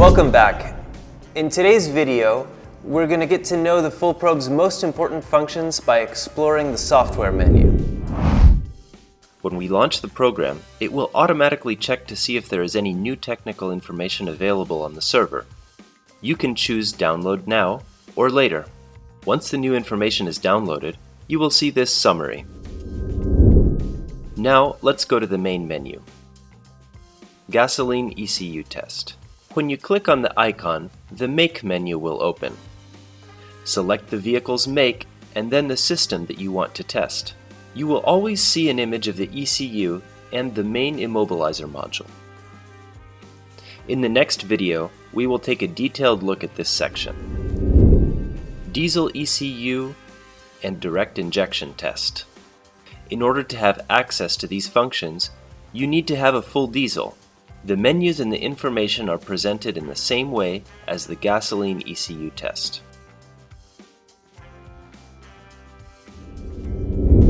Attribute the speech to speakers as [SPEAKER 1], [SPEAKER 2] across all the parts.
[SPEAKER 1] Welcome back. In today's video, we're going to get to know the FULLPROB's most important functions by exploring the software menu.
[SPEAKER 2] When we launch the program, it will automatically check to see if there is any new technical information available on the server. You can choose Download Now or Later. Once the new information is downloaded, you will see this summary. Now, let's go to the main menu. Gasoline ECU Test. When you click on the icon, the Make menu will open. Select the vehicle's make and then the system that you want to test. You will always see an image of the ECU and the main immobilizer module. In the next video, we will take a detailed look at this section. Diesel ECU and direct injection test. In order to have access to these functions, you need to have a full diesel. The menus and the information are presented in the same way as the gasoline ECU test.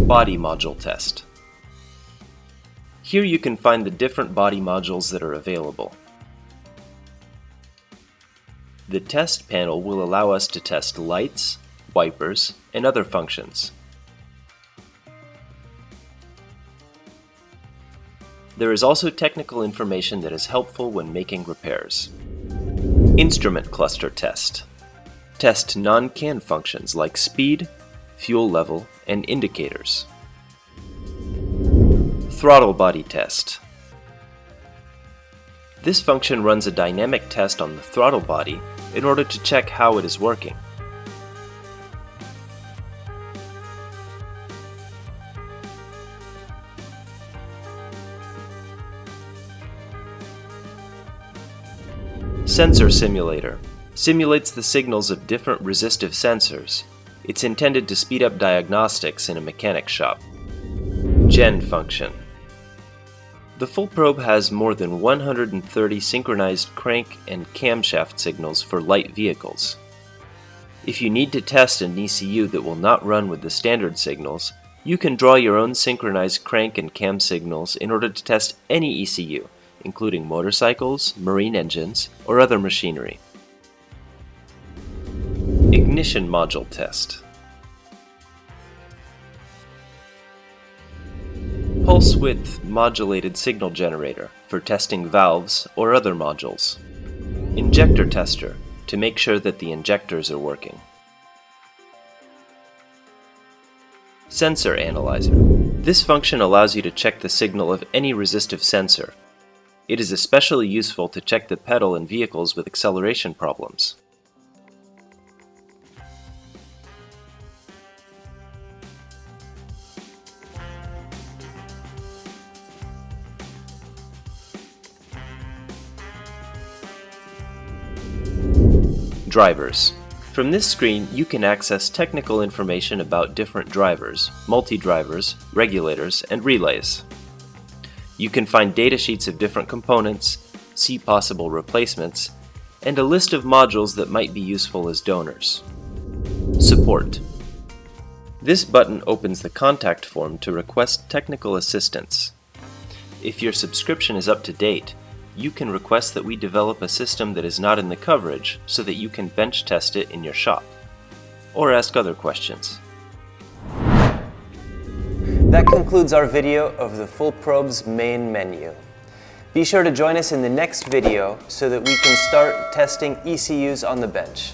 [SPEAKER 2] Body module test. Here you can find the different body modules that are available. The test panel will allow us to test lights, wipers, and other functions. There is also technical information that is helpful when making repairs. Instrument cluster test. Test non-CAN functions like speed, fuel level, and indicators. Throttle body test. This function runs a dynamic test on the throttle body in order to check how it is working. Sensor simulator simulates the signals of different resistive sensors. It's intended to speed up diagnostics in a mechanic shop. Gen function. The FULLPROB has more than 130 synchronized crank and camshaft signals for light vehicles. If you need to test an ECU that will not run with the standard signals, you can draw your own synchronized crank and cam signals in order to test any ECU, including motorcycles, marine engines, or other machinery. Ignition module test. Pulse width modulated signal generator for testing valves or other modules. Injector tester to make sure that the injectors are working. Sensor analyzer. This function allows you to check the signal of any resistive sensor. It is especially useful to check the pedal in vehicles with acceleration problems. Drivers. From this screen, you can access technical information about different drivers, multi-drivers, regulators, and relays. You can find datasheets of different components, see possible replacements, and a list of modules that might be useful as donors. Support. This button opens the contact form to request technical assistance. If your subscription is up to date, you can request that we develop a system that is not in the coverage so that you can bench test it in your shop, or ask other questions.
[SPEAKER 1] That concludes our video of the FULLPROB's main menu. Be sure to join us in the next video so that we can start testing ECUs on the bench.